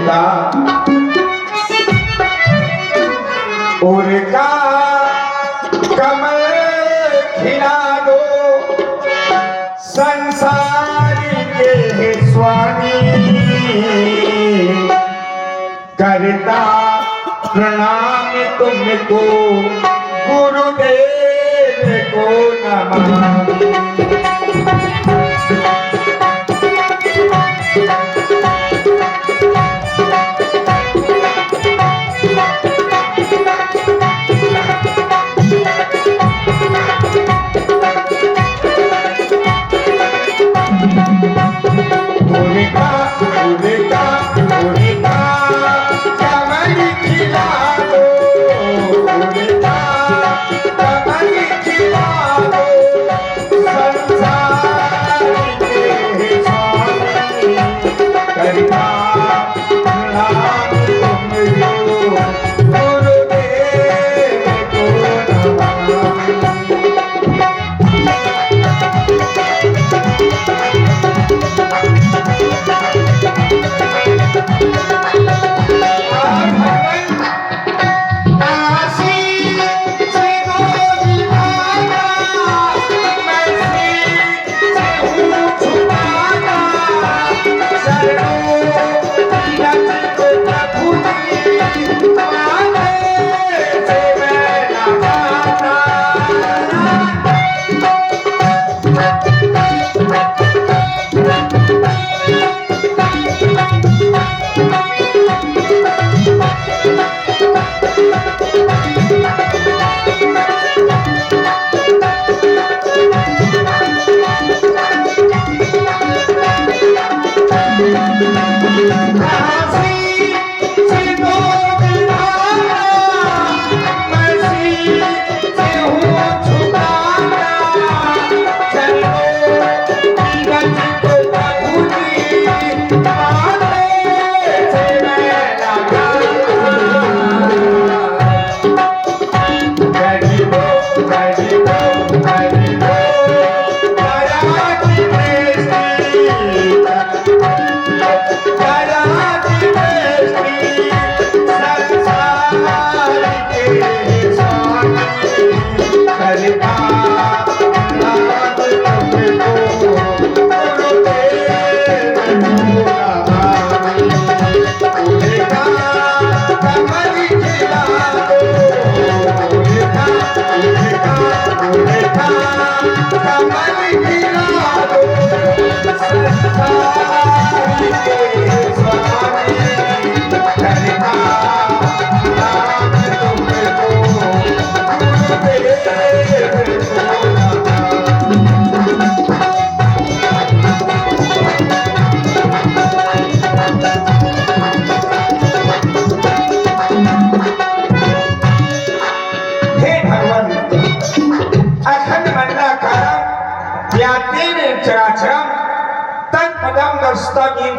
उनका उनका कमल खिला दो संसार के स्वामी करता प्रणाम तुमको गुरुदेव को नमामि।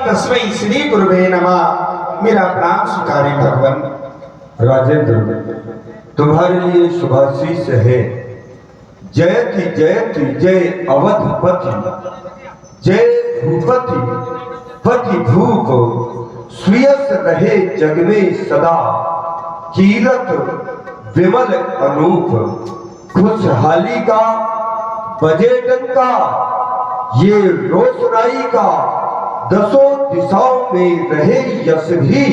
तस्मै श्री गुरुवे नमः। मेरा प्रणाम स्वीकारें भगवान। राजेंद्र, तुम्हारे लिए शुभाशीष है। जयति जयति जय अवधपति, जय भूपति पति भूप, सुयस रहे जग में सदा, कीरत विमल अनूप। खुशहाली का बजे डंका, ये रोशनाई का दसों दिशाओं में रहे यश भी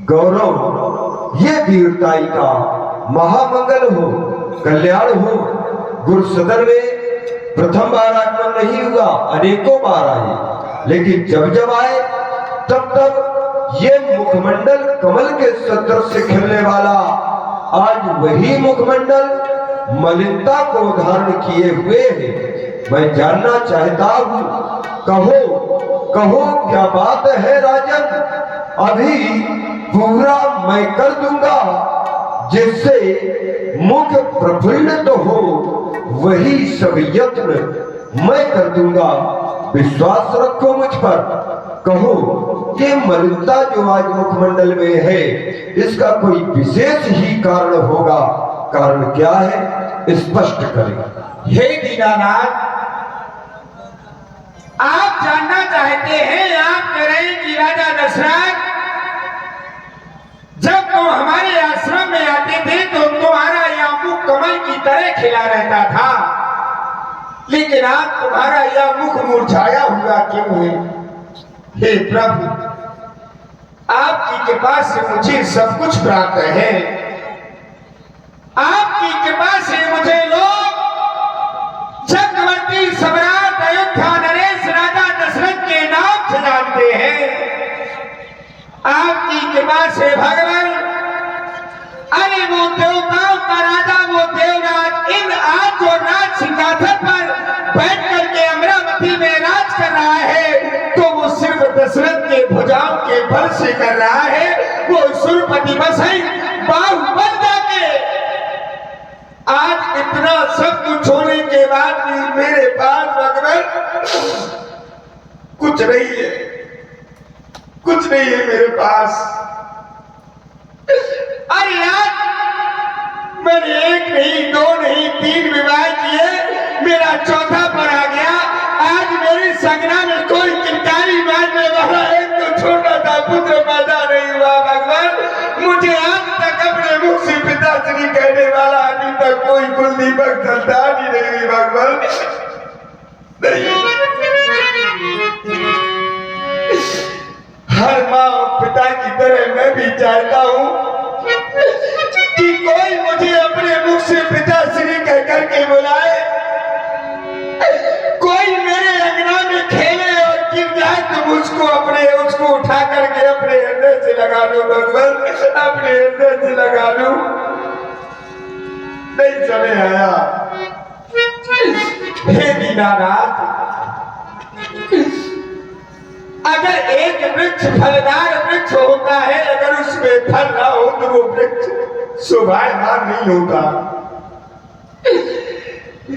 गौरव। ये वीरताई का महामंगल हो, कल्याण हो। गुरु सदन में प्रथम बार आगमन नहीं हुआ, अनेकों बार आए, लेकिन जब जब आए तब तब ये मुखमंडल कमल के सदृश से खिलने वाला आज वही मुखमंडल मलिनता को धारण किए हुए है। मैं जानना चाहता हूँ, कहो कहो क्या बात है राजन। अभी पूरा मैं कर दूंगा, जिससे मुख प्रफुल्लित हो वही सब यत्न मैं कर दूंगा। विश्वास रखो मुझ पर। कहो ये मलिनता जो आज मुखमंडल में है, इसका कोई विशेष ही कारण होगा। कारण क्या है, स्पष्ट करें। हे दीनानाथ, आप जानना चाहते हैं, आप करें कि राजा दशरथ कमल की तरह खिला रहता था, लेकिन आज तुम्हारा यह मुख मुरझाया हुआ क्यों है? हे प्रभु, आपकी कृपा से मुझे सब कुछ प्राप्त है। आपकी कृपा से मुझे लोग चक्रवर्ती सम्राट अयोध्या नरेश राजा दशरथ के नाम से जानते हैं। आपकी कृपा से भगवान, अरे वो देवताओं का राजा, वो देवराज इन आज जो राज सिंहासन पर बैठ करके अमरावती में राज कर रहा है, तो वो सिर्फ दशरथ के भुजाओं के बल से कर रहा है। वो सुरपति बसई बाहुबल जाके आज इतना सब कुछ होने के बाद भी मेरे पास भगवान कुछ नहीं है, कुछ नहीं है मेरे पास। अरे यार, मैंने एक नहीं, दो नहीं, 3 विवाह किए, मेरा चौथा पर आ गया। आज मेरी संगना में कोई किलकारी मारने वाला एक तो छोटा सा पुत्र पैदा नहीं हुआ। भगवान, मुझे आज तक अपने मुख से पिताश्री कहने वाला अभी तक कोई कुलदीपक संतान ही नहीं हुई। भगवान नहीं, हर माँ और पिता की तरह मैं भी चाहता हूँ कि कोई मुझे अपने मुख से पिताश्री कह करके बुलाए, कोई मेरे अंगना में खेले और गिर जाए तो उसको उठा करके अपने हृदय से लगा लूं। भगवान, अपने हृदय से लगा लूं। नहीं समय आया। हे दीनानाथ, अगर एक वृक्ष फलदार वृक्ष होता है, अगर उसमें फल ना हो तो वो वृक्ष शोभायमान नहीं होता।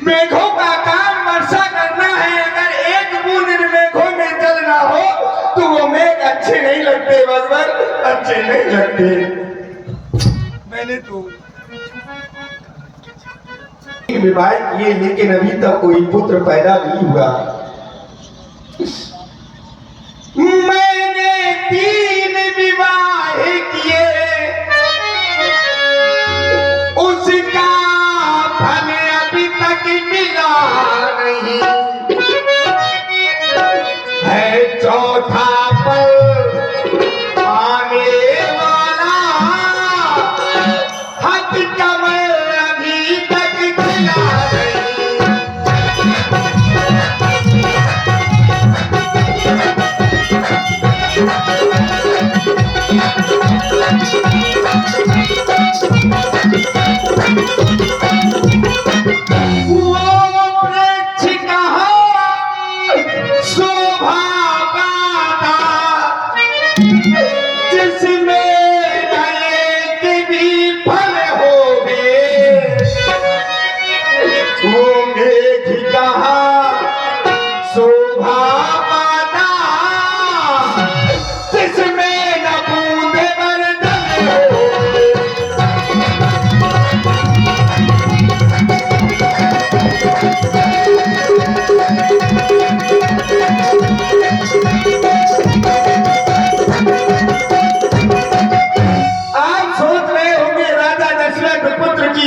मेघों का काम वर्षा करना है, अगर एक बूंद इन मेघों में जल ना हो तो वो मेघ अच्छे नहीं लगते। भगवान, अच्छे नहीं लगते। मैंने तो विवाह किए, लेकिन अभी तक कोई पुत्र पैदा नहीं हुआ। मैंने 3 विवाह किए, उसका फल अभी तक मिला नहीं है। चौथा पर आने वाला हथ कमल अभी तक खिला नहीं।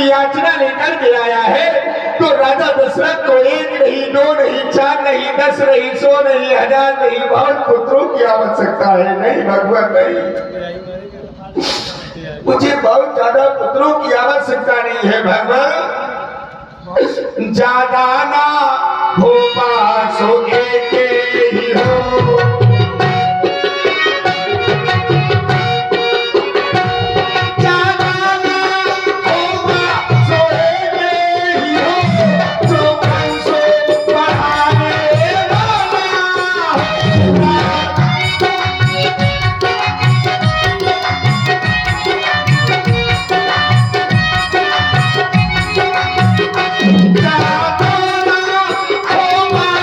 याचना लेकर के आया है, तो राजा दशरथ को 1 नहीं, 2 नहीं, 4 नहीं, 10 नहीं, 100 नहीं, 1000 नहीं, बहुत पुत्रों की आवश्यकता है। नहीं भगवान, नहीं, मुझे बहुत ज्यादा पुत्रों की आवश्यकता नहीं है। भगवान, ज्यादा ना हो पासो एक ही हो, Oh my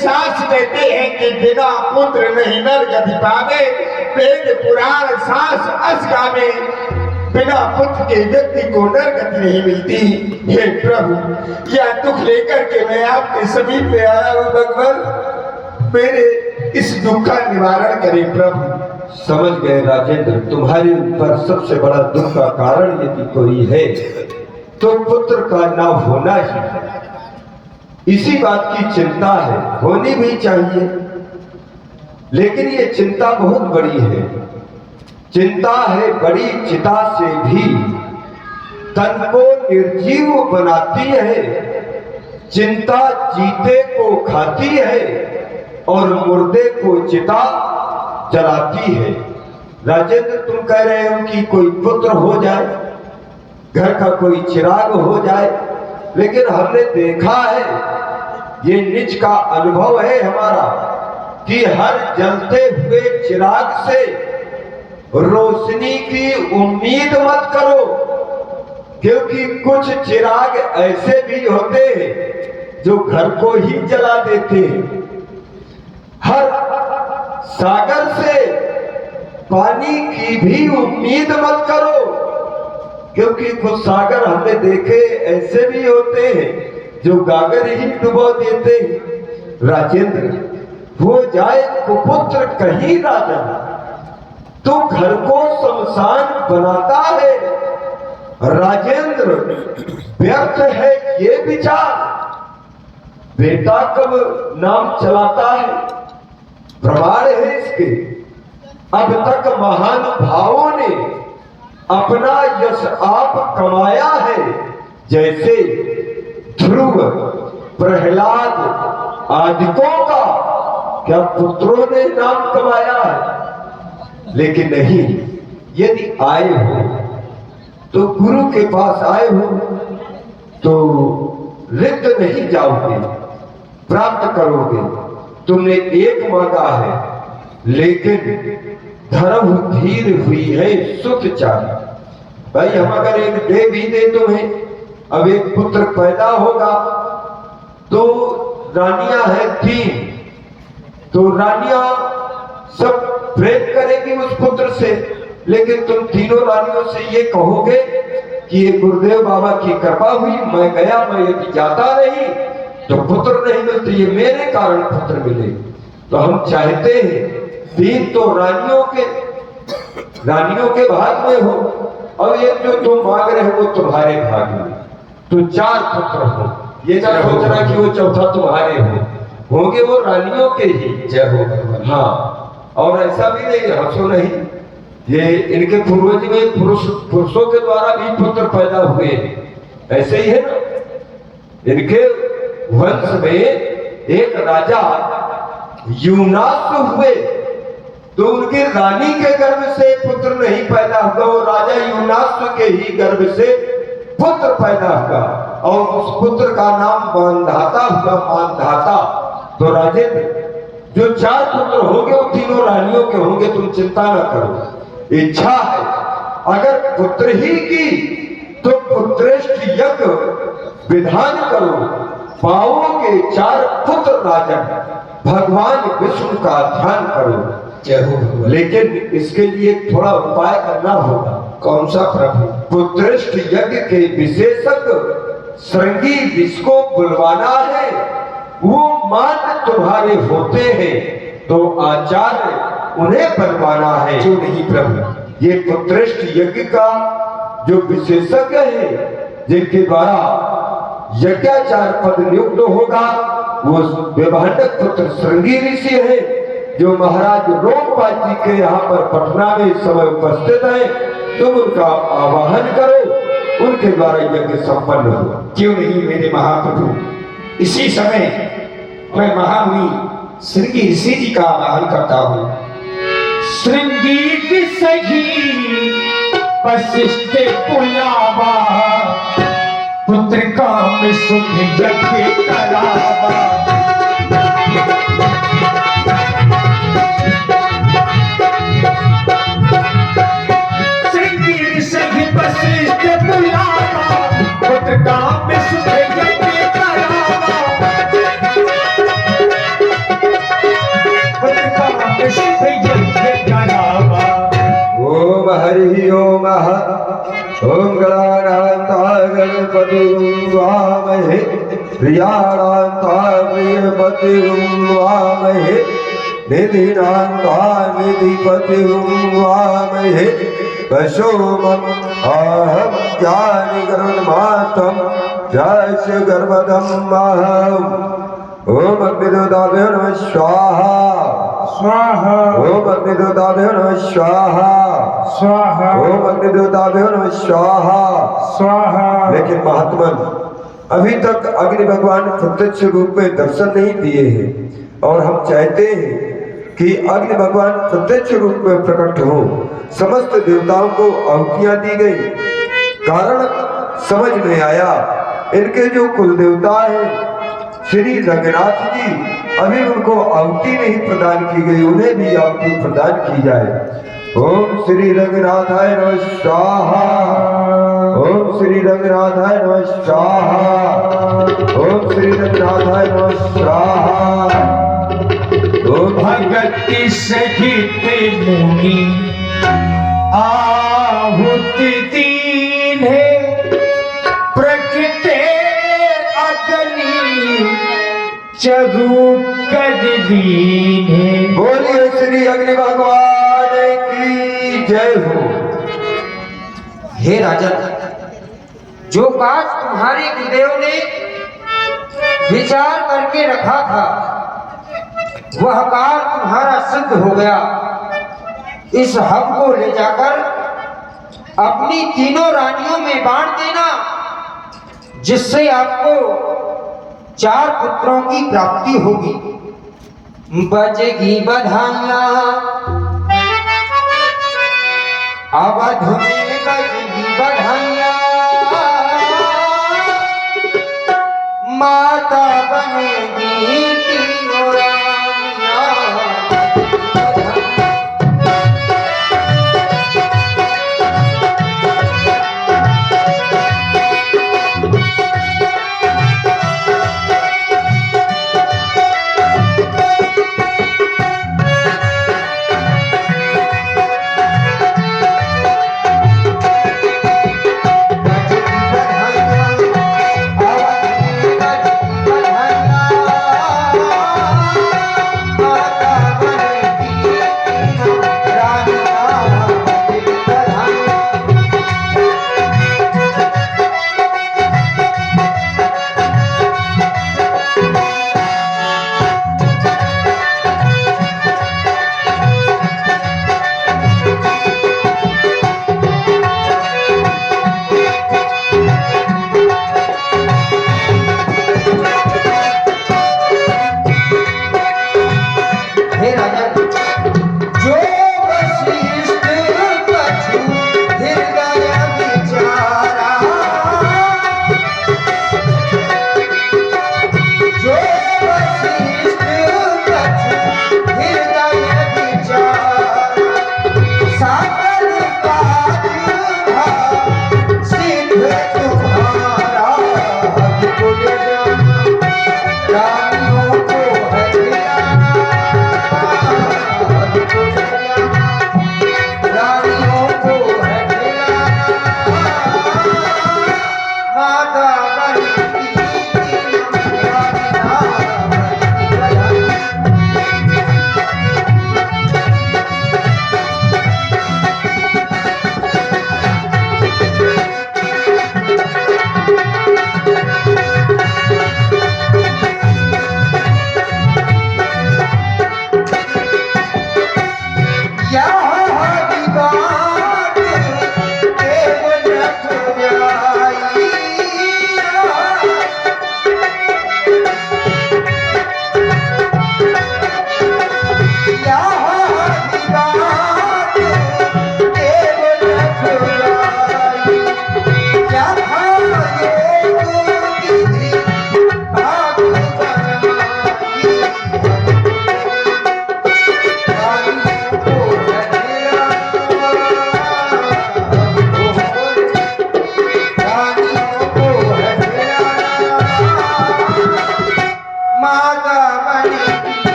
सास देते हैं कि बिना पुत्र नहीं नर गति पावे। वेद पुराण सास अस गावे, बिना पुत्र के व्यक्ति को नर गति नहीं मिलती। हे प्रभु, यह दुख लेकर के मैं आपके समीप में आया हूँ। भगवान मेरे इस दुख का निवारण करें प्रभु। समझ गए राजेंद्र, तुम्हारे ऊपर सबसे बड़ा दुख का कारण यदि कोई है तो पुत्र का न होना ही। इसी बात की चिंता है, होनी भी चाहिए, लेकिन ये चिंता बहुत बड़ी है। चिंता है बड़ी चिता से भी, तन को निर्जीव बनाती है। चिंता जीते को खाती है और मुर्दे को चिता जलाती है। राजेंद्र, तुम कह रहे हो कि कोई पुत्र हो जाए, घर का कोई चिराग हो जाए, लेकिन हमने देखा है, ये निज का अनुभव है हमारा, कि हर जलते हुए चिराग से रोशनी की उम्मीद मत करो, क्योंकि कुछ चिराग ऐसे भी होते हैं जो घर को ही जला देते हैं। हर सागर से पानी की भी उम्मीद मत करो, क्योंकि कुछ सागर हमने देखे ऐसे भी होते हैं जो गागर ही डुबो देते हैं। राजेंद्र, हो जाए कुपुत्र कहीं राजा, तो घर को शमशान बनाता है। राजेंद्र, व्यर्थ है ये विचार, बेटा कब नाम चलाता है, प्रमाण है इसके। अब तक महान भावों ने अपना यश आप कमाया है, जैसे ध्रुव, प्रहलाद आदिकों का क्या पुत्रों ने नाम कमाया है? लेकिन नहीं, यदि आए हो तो गुरु के पास आए हो तो रिक्त नहीं जाओगे, प्राप्त करोगे। तुमने एक मांगा है, लेकिन धर्म धीर हुई है सुख चाहिए। भाई, हम अगर एक दे भी दे तुम्हें, अब एक पुत्र पैदा होगा तो रानियां हैं 3, तो रानियां सब प्रेम करेगी उस पुत्र से, लेकिन तुम तीनों रानियों से ये कहोगे कि ये गुरुदेव बाबा की कृपा हुई, मैं गया, मैं यदि जाता नहीं तो पुत्र नहीं मिलते, ये मेरे कारण पुत्र मिले। तो हम चाहते हैं 3 तो रानियों के भाग में हो, और ये जो तुम मांग रहे हो वो तुम्हारे भाग में, तो 4 पुत्र हो। ये ना सोचना कि वो चौथा तुम्हारे होंगे वो रानियों के ही। जय हो। हाँ, और ऐसा भी नहीं, हंसो नहीं, ये इनके पूर्वज में पुरुषों के द्वारा भी पुत्र पैदा हुए, ऐसे ही है ना। इनके वंश में एक राजा यूनास हुए, तो उनकी रानी के गर्भ से पुत्र नहीं पैदा हुआ, वो राजा यूनास के ही गर्भ से पुत्र पैदा हुआ, और उस पुत्र का नाम मानधाता हुआ, मानधाता। तो राजेंद्र, जो 4 पुत्र होंगे वो तीनों रानियों के होंगे, तुम चिंता न करो। इच्छा है अगर पुत्र ही की तो पुत्रेष्ठ यज्ञ विधान करो, पाओगे 4 पुत्र राजन, भगवान विष्णु का ध्यान करो। लेकिन इसके लिए थोड़ा उपाय करना होगा। कौन सा प्रभु? पुत्रेष्ठ यज्ञ के विशेषज्ञ श्रृंगी जिसको बुलवाना है, वो मान तुम्हारे होते हैं, तो आचार्य उन्हें बनवाना है। जो नहीं प्रभु, ये पुत्रेष्ठ यज्ञ का जो विशेषज्ञ है, जिनके द्वारा यज्ञाचार पद नियुक्त होगा, वो विभाडक पुत्र श्रृंगी ऋषि है, जो महाराज रोमपाल जी के यहाँ पर पटना में इस समय उपस्थित है। तुम उनका आवाहन करो, उनके द्वारा यज्ञ संपन्न हो। क्यों नहीं मेरे महाप्रभु, इसी समय मैं महामुनि श्रृंगी ऋषि जी का आवाहन करता हूँ। श्रृंगी सही वशिष्ठ पुलावा, पुत्र काम सुख यज्ञ करावा। श्रृंगी सही वशिष्ठ पुलावा, पुत्र काम सुख यज्ञ करावा। वामहे प्रियाणान्ता प्रियपतिं वामहे निधिनान्ता निधिपतिं वामहे पशुमम् अहं ज्ञानिगर्भमातं जस्य गर्भदम् अहम् ओम अग्निदेवताभ्यो नमः स्वाहा स्वाहा ओम अग्निदेवताभ्यो नमः स्वाहा स्वाहा ओम अग्निदेवताभ्यो नमः स्वाहा स्वाहा। लेकिन महात्मन अभी तक अग्नि भगवान प्रत्यक्ष रूप में दर्शन नहीं दिए हैं और हम चाहते हैं कि अग्नि भगवान प्रत्यक्ष रूप में प्रकट हो। समस्त देवताओं को आहुतियां दी गई, कारण समझ में आया इनके जो कुल देवता है श्री रंगनाथ जी, अभी उनको आहुति नहीं प्रदान की गई, उन्हें भी आहुति प्रदान की जाए। ओम श्री रंगनाथाय नमः स्वाहा ओम श्री रंगनाथाय नमः स्वाहा ओम श्री रंगनाथाय नमः स्वाहा ओम भगति सहित मुनि आहुति दीन्हे प्रकटे अग्नि चरु कद दीन्हे। बोलिए श्री अग्नि भगवान की जय हो। हे राजन, जो काज तुम्हारे गुरुदेव ने विचार करके रखा था वह कार्य तुम्हारा सिद्ध हो गया। इस हक को ले जाकर अपनी तीनों रानियों में बांट देना, जिससे आपको 4 पुत्रों की प्राप्ति होगी। बजेगी बधाइयां अवध में, बजेगी बधाइयां माता बनेगी तीनों रानियां।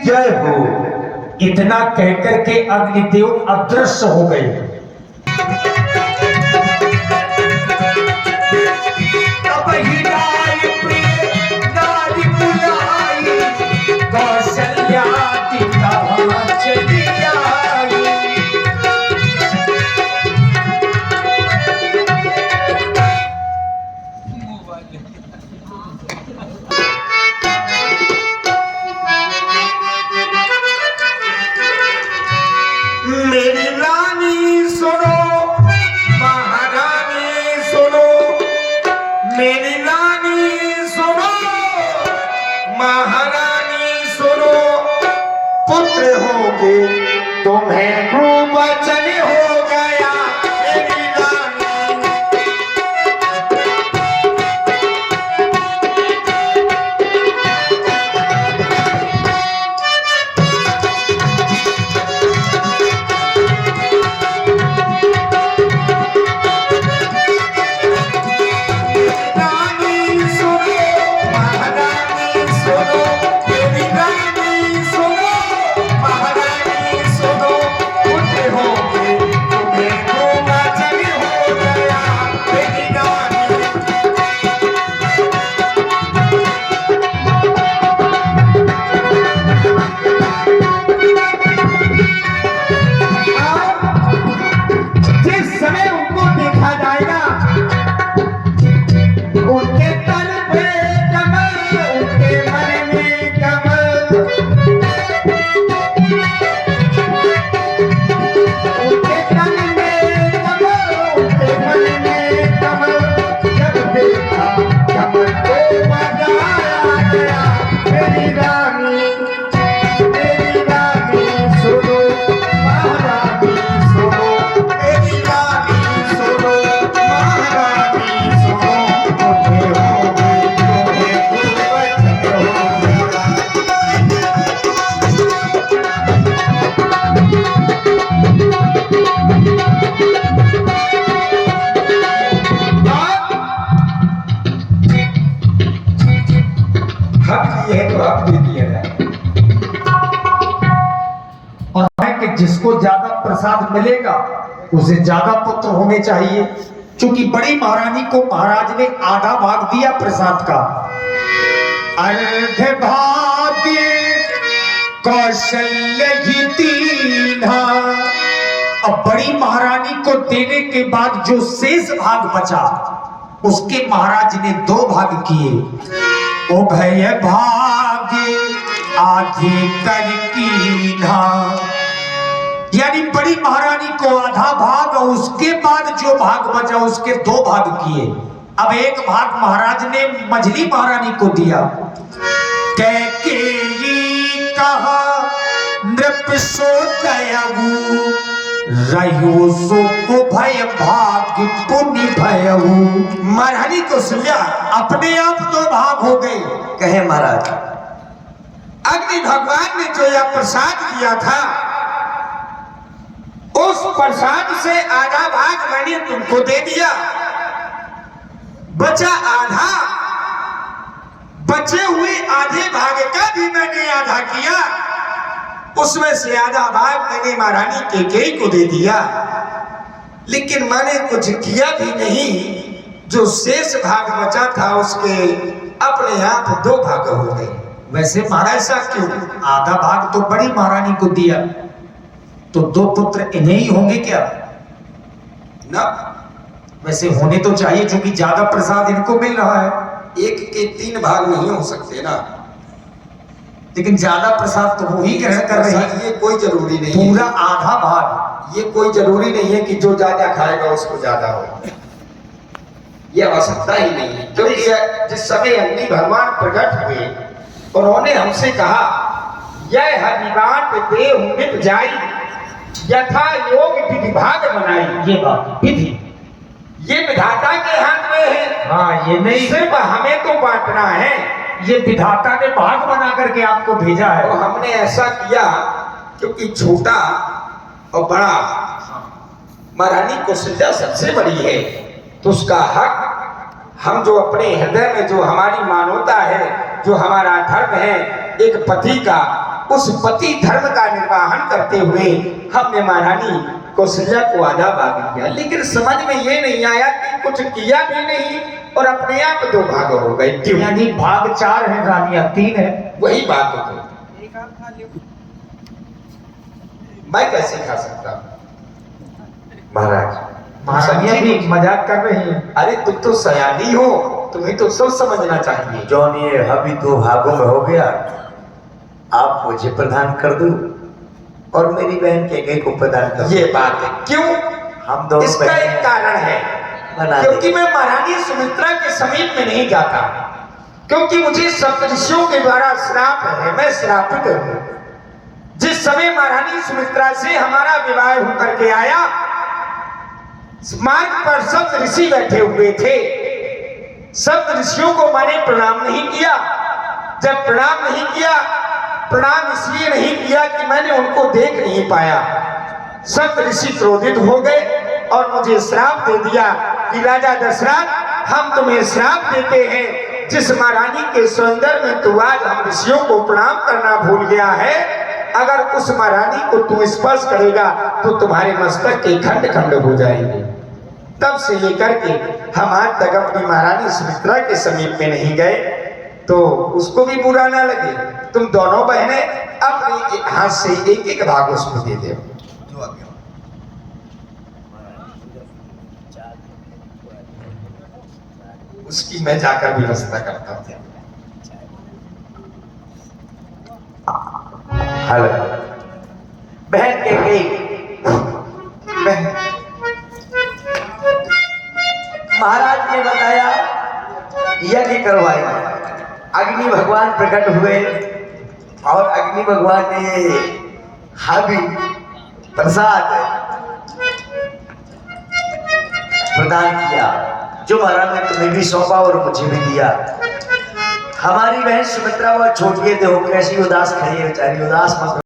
जय हो। इतना कहकर के अग्निदेव अदृश्य हो गए। अब ही नारी प्रिय नारी बुलाई, कौशल्या की कहाँ चली आई। मेरी रानी सुनो, महारानी सुनो, मेरी रानी सुनो, महारानी सुनो, पुत्र होगे तुम्हें गुरुवचन हो गया मेरी रानी। जिसको ज्यादा प्रसाद मिलेगा उसे ज्यादा पुत्र होने चाहिए। क्योंकि बड़ी महारानी को महाराज ने आधा भाग दिया प्रसाद का। अर्ध भाग्य कौशल्य ही दीन्हा। अब बड़ी महारानी को देने के बाद जो शेष भाग बचा उसके महाराज ने 2 भाग किए। उभय भाग्य आधे कर कीन्हा, यानी बड़ी महारानी को आधा भाग और उसके बाद जो भाग बचा उसके 2 भाग किए। अब 1 भाग महाराज ने मझली महारानी को दिया। कैकेयी कहा नृप सो दयावु, रहो सो उभय भाग्य पुण्य भयऊ। महारानी को सुनिया अपने आप 2 भाग हो गए। कहे महाराज, अग्नि भगवान ने जो यह प्रसाद दिया था उस प्रसाद से आधा भाग मैंने तुमको दे दिया, बचा आधा, बचे हुए आधे भाग का भी मैंने आधा किया, उसमें से आधा भाग मैंने महारानी कैकेयी को दे दिया। लेकिन मैंने कुछ किया भी नहीं, जो शेष भाग बचा था उसके अपने आप 2 भाग हो गए। वैसे महाराज ऐसा क्यों? आधा भाग तो बड़ी महारानी को दिया, तो 2 पुत्र इन्हें ही होंगे क्या? ना, वैसे होने तो चाहिए क्योंकि ज्यादा प्रसाद इनको मिल रहा है। 1 के 3 भाग नहीं हो सकते ना। लेकिन ज्यादा प्रसाद तो वो ही ग्रहण कर रहे हैं। ये कोई जरूरी नहीं पूरा है, आधा भाग। ये कोई जरूरी नहीं है कि जो ज्यादा खाएगा उसको ज्यादा हो, ये आवश्यकता ही नहीं है। क्योंकि जिस समय अग्नि भगवान प्रकट हुए उन्होंने हमसे कहा, यह हरिवाट देव मिट जाई, यथा योग विधि भाग बनाई। ये बात विधि, ये विधाता के हाथ में है। हाँ, ये नहीं, सिर्फ हमें तो बांटना है। ये विधाता ने भाग बना करके आपको भेजा है। तो हमने ऐसा किया क्योंकि छोटा और बड़ा, महारानी कौशल्या सबसे बड़ी है, तो उसका हक हम जो अपने हृदय में जो हमारी मानवता है, जो हमारा धर्म है एक पति का, उस पति धर्म का निर्वाहन करते हुए हमने महारानी कौशल्या को आधा भाग दिया, लेकिन समझ में ये नहीं आया कि कुछ किया भी नहीं और अपने आप 2 भाग हो गए। क्यों? यानी भाग 4 है, रानियां 3 है। वही बात हो गई। मैं कैसे खा सकता हूं? महाराज महारानियां भी मजाक कर रही हैं। अरे तुम तो सयानी हो, तुम्हें तो सब समझना चाहिए। जौन ये अभी 2 भागों में हो गया, आप मुझे प्रदान कर दो और मेरी बहन के को प्रदान कर दो। ये बात है। क्यों? हम दोनों इसका बहनें एक कारण है, बना क्योंकि दे। मैं महारानी सुमित्रा के समीप में नहीं जाता, क्योंकि मुझे सप्तऋषियों के द्वारा श्राप है, मैं श्रापित हूं। जिस समय महारानी सुमित्रा से हमारा विवाह होकर के आया, मार्ग पर सप्त ऋषि बैठे हुए थे। सप्त ऋषियों को मैंने प्रणाम नहीं किया। जब प्रणाम नहीं किया, प्रणाम इसलिए नहीं किया कि मैंने उनको देख नहीं पाया। सप्त ऋषि क्रोधित हो गए और मुझे श्राप दे दिया कि राजा दशरथ, हम तुम्हें श्राप देते हैं, जिस महारानी के सौंदर्य में तू आज हम ऋषियों को प्रणाम करना भूल गया है, अगर उस महारानी को तू स्पर्श करेगा तो तुम्हारे मस्तक के खंड खंड हो जाएंगे। तब से लेकर के हम आज तक अपनी महारानी सुमित्रा के समीप में नहीं गए, तो उसको भी बुरा ना लगे। तुम दोनों बहनें अपने हाथ से 1-1 भाग उसको दे दो। उसकी मैं जाकर व्यवस्था करता हूँ। हेलो बहन के गई महाराज ने बताया यज्ञ करवाई, अग्नि भगवान प्रकट हुए और अग्नि भगवान ने हवि प्रसाद प्रदान किया, जो महाराज ने तुम्हें भी सौंपा और मुझे भी दिया। हमारी बहन सुमित्रा वह छोटी है, देखो कैसी उदास खड़ी है बेचारी, उदास मत